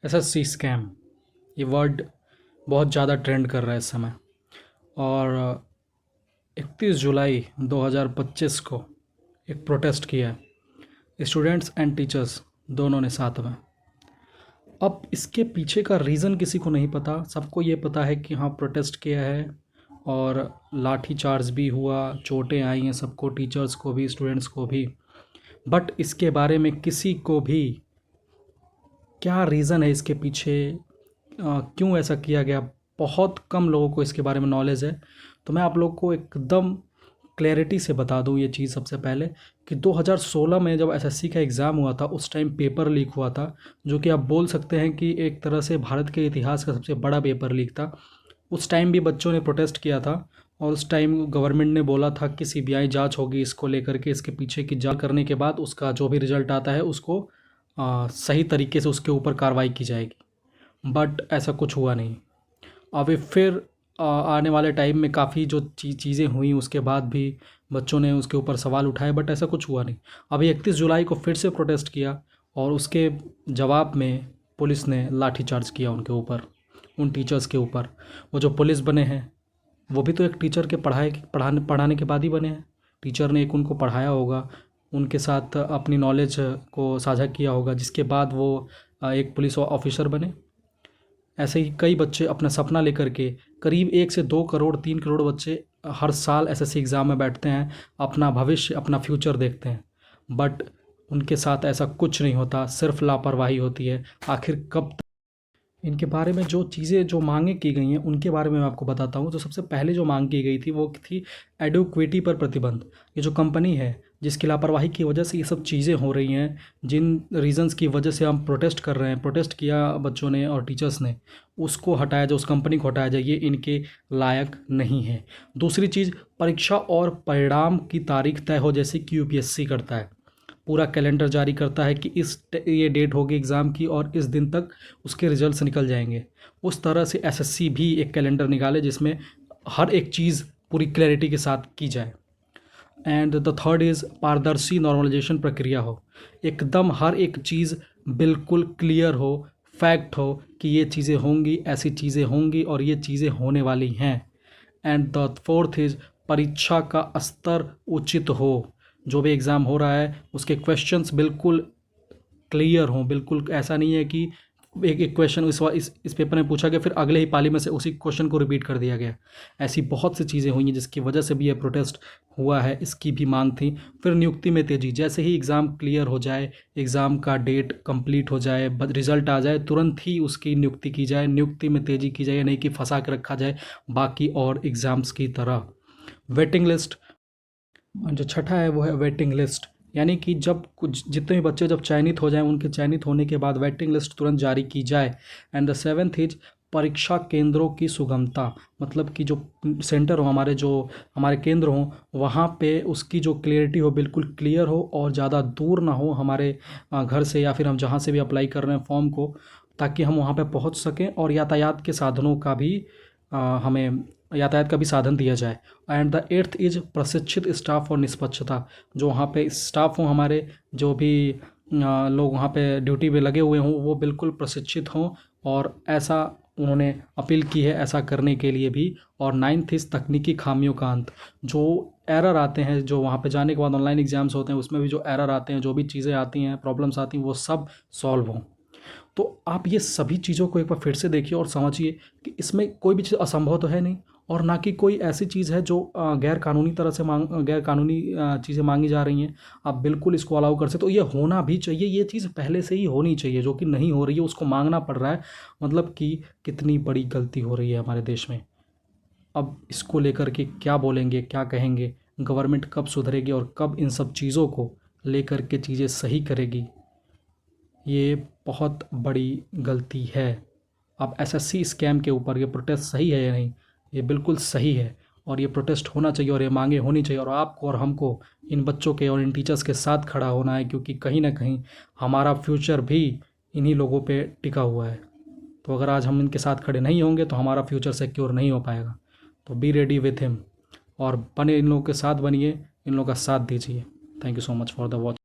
SSC scam, ये word बहुत ज़्यादा ट्रेंड कर रहा है इस समय। और 31 जुलाई 2025 को एक प्रोटेस्ट किया है स्टूडेंट्स एंड टीचर्स दोनों ने साथ में। अब इसके पीछे का रीज़न किसी को नहीं पता। सबको ये पता है कि हाँ प्रोटेस्ट किया है और लाठी चार्ज भी हुआ, चोटें आई हैं सबको, टीचर्स को भी, स्टूडेंट्स को भी। बट इसके बारे में किसी को भी क्या रीज़न है इसके पीछे, क्यों ऐसा किया गया, बहुत कम लोगों को इसके बारे में नॉलेज है। तो मैं आप लोग को एकदम क्लैरिटी से बता दूं ये चीज़ सबसे पहले कि 2016 में जब एसएससी का एग्ज़ाम हुआ था उस टाइम पेपर लीक हुआ था, जो कि आप बोल सकते हैं कि एक तरह से भारत के इतिहास का सबसे बड़ा पेपर लीक था। उस टाइम भी बच्चों ने प्रोटेस्ट किया था और उस टाइम गवर्नमेंट ने बोला था कि सीबीआई जांच होगी इसको लेकर के, इसके पीछे की जांच करने के बाद उसका जो भी रिजल्ट आता है उसको सही तरीके से उसके ऊपर कार्रवाई की जाएगी। बट ऐसा कुछ हुआ नहीं। अभी फिर आने वाले टाइम में काफ़ी जो चीज़ें हुई उसके बाद भी बच्चों ने उसके ऊपर सवाल उठाए, बट ऐसा कुछ हुआ नहीं। अभी 31 जुलाई को फिर से प्रोटेस्ट किया और उसके जवाब में पुलिस ने लाठीचार्ज किया उनके ऊपर, उन टीचर्स के ऊपर। वो जो पुलिस बने हैं वो भी तो एक टीचर के पढ़ाने के बाद ही बने हैं। टीचर ने एक उनको पढ़ाया होगा, उनके साथ अपनी नॉलेज को साझा किया होगा, जिसके बाद वो एक पुलिस ऑफिसर बने। ऐसे ही कई बच्चे अपना सपना लेकर के, करीब 1 से 2 करोड़ 3 करोड़ बच्चे हर साल एसएससी एग्ज़ाम में बैठते हैं, अपना भविष्य अपना फ्यूचर देखते हैं। बट उनके साथ ऐसा कुछ नहीं होता, सिर्फ लापरवाही होती है। आखिर कब इनके बारे में जो चीज़ें जो मांगें की गई हैं उनके बारे में मैं आपको बताता हूँ। तो सबसे पहले जो मांग की गई थी वो थी एडुक्विटी पर प्रतिबंध। ये जो कंपनी है जिसकी लापरवाही की वजह से ये सब चीज़ें हो रही हैं, जिन रीजंस की वजह से हम प्रोटेस्ट कर रहे हैं, प्रोटेस्ट किया बच्चों ने और टीचर्स ने, उसको हटाया जाए, उस कंपनी को हटाया जाए। ये इनके लायक नहीं है। दूसरी चीज़, परीक्षा और परिणाम की तारीख तय हो जैसे कि यूपीएससी करता है, पूरा कैलेंडर जारी करता है कि ये डेट होगी एग्ज़ाम की और इस दिन तक उसके रिजल्ट्स निकल जाएंगे। उस तरह से एसएससी भी एक कैलेंडर निकाले जिसमें हर एक चीज़ पूरी क्लैरिटी के साथ की जाए। एंड द थर्ड इज़ पारदर्शी नॉर्मलाइजेशन प्रक्रिया हो, एकदम हर एक चीज़ बिल्कुल क्लियर हो, फैक्ट हो कि ये चीज़ें होंगी, ऐसी चीज़ें होंगी और ये चीज़ें होने वाली हैं। एंड द फोर्थ इज़ परीक्षा का स्तर उचित हो, जो भी एग्ज़ाम हो रहा है उसके क्वेश्चंस बिल्कुल क्लियर हों। बिल्कुल ऐसा नहीं है कि एक क्वेश्चन इस पेपर में पूछा गया फिर अगले ही पाली में से उसी क्वेश्चन को रिपीट कर दिया गया। ऐसी बहुत सी चीज़ें हुई हैं जिसकी वजह से भी ये प्रोटेस्ट हुआ है, इसकी भी मांग थी। फिर नियुक्ति में तेज़ी, जैसे ही एग्ज़ाम क्लियर हो जाए, एग्ज़ाम का डेट कंप्लीट हो जाए, रिजल्ट आ जाए, तुरंत ही उसकी नियुक्ति की जाए, नियुक्ति में तेज़ी की जाए, नहीं कि फंसा के रखा जाए बाकी और एग्ज़ाम्स की तरह। वेटिंग लिस्ट, जो छठा है वो है वेटिंग लिस्ट, यानी कि जब कुछ जितने भी बच्चे जब चयनित हो जाएं, उनके चयनित होने के बाद वेटिंग लिस्ट तुरंत जारी की जाए। एंड द सेवेंथ इज परीक्षा केंद्रों की सुगमता, मतलब कि जो सेंटर हो, हमारे केंद्र हों, वहाँ पे उसकी जो क्लियरिटी हो, बिल्कुल क्लियर हो और ज़्यादा दूर ना हो हमारे घर से या फिर हम जहाँ से भी अप्लाई कर रहे हैं फॉर्म को, ताकि हम वहाँ पे पहुँच सकें। और यातायात के साधनों का भी हमें यातायात का भी साधन दिया जाए। एंड द एट्थ इज प्रशिक्षित स्टाफ और निष्पक्षता, जो वहाँ पे स्टाफ हों, हमारे जो भी लोग वहाँ पे ड्यूटी पे लगे हुए हों, वो बिल्कुल प्रशिक्षित हों। और ऐसा उन्होंने अपील की है ऐसा करने के लिए भी। और नाइन्थ इज तकनीकी खामियों का अंत, जो एरर आते हैं, जो वहाँ पे जाने के बाद ऑनलाइन एग्जाम्स होते हैं उसमें भी जो एरर आते हैं, जो भी चीज़ें आती हैं, प्रॉब्लम्स आती हैं, वो सब सॉल्व हों। तो आप ये सभी चीज़ों को एक बार फिर से देखिए और समझिए कि इसमें कोई भी चीज़ असंभव तो है नहीं, और ना कि कोई ऐसी चीज़ है जो गैर कानूनी तरह से गैर कानूनी चीज़ें मांगी जा रही हैं। आप बिल्कुल इसको अलाउ कर सकते, तो ये होना भी चाहिए, ये चीज़ पहले से ही होनी चाहिए, जो कि नहीं हो रही है उसको मांगना पड़ रहा है। मतलब कि कितनी बड़ी गलती हो रही है हमारे देश में। अब इसको लेकर के क्या बोलेंगे, क्या कहेंगे, गवर्नमेंट कब सुधरेगी और कब इन सब चीज़ों को लेकर के चीज़ें सही करेगी, ये बहुत बड़ी गलती है। अब एसएससी स्कैम के ऊपर ये प्रोटेस्ट सही है या नहीं, ये बिल्कुल सही है और ये प्रोटेस्ट होना चाहिए और ये मांगे होनी चाहिए। और आपको और हमको इन बच्चों के और इन टीचर्स के साथ खड़ा होना है, क्योंकि कहीं ना कहीं हमारा फ्यूचर भी इन्हीं लोगों पे टिका हुआ है। तो अगर आज हम इनके साथ खड़े नहीं होंगे तो हमारा फ्यूचर सिक्योर नहीं हो पाएगा। तो बी रेडी विथ हिम और बने, इन लोगों के साथ बनिए, इन लोगों का साथ दीजिए। Thank you so much for the watch.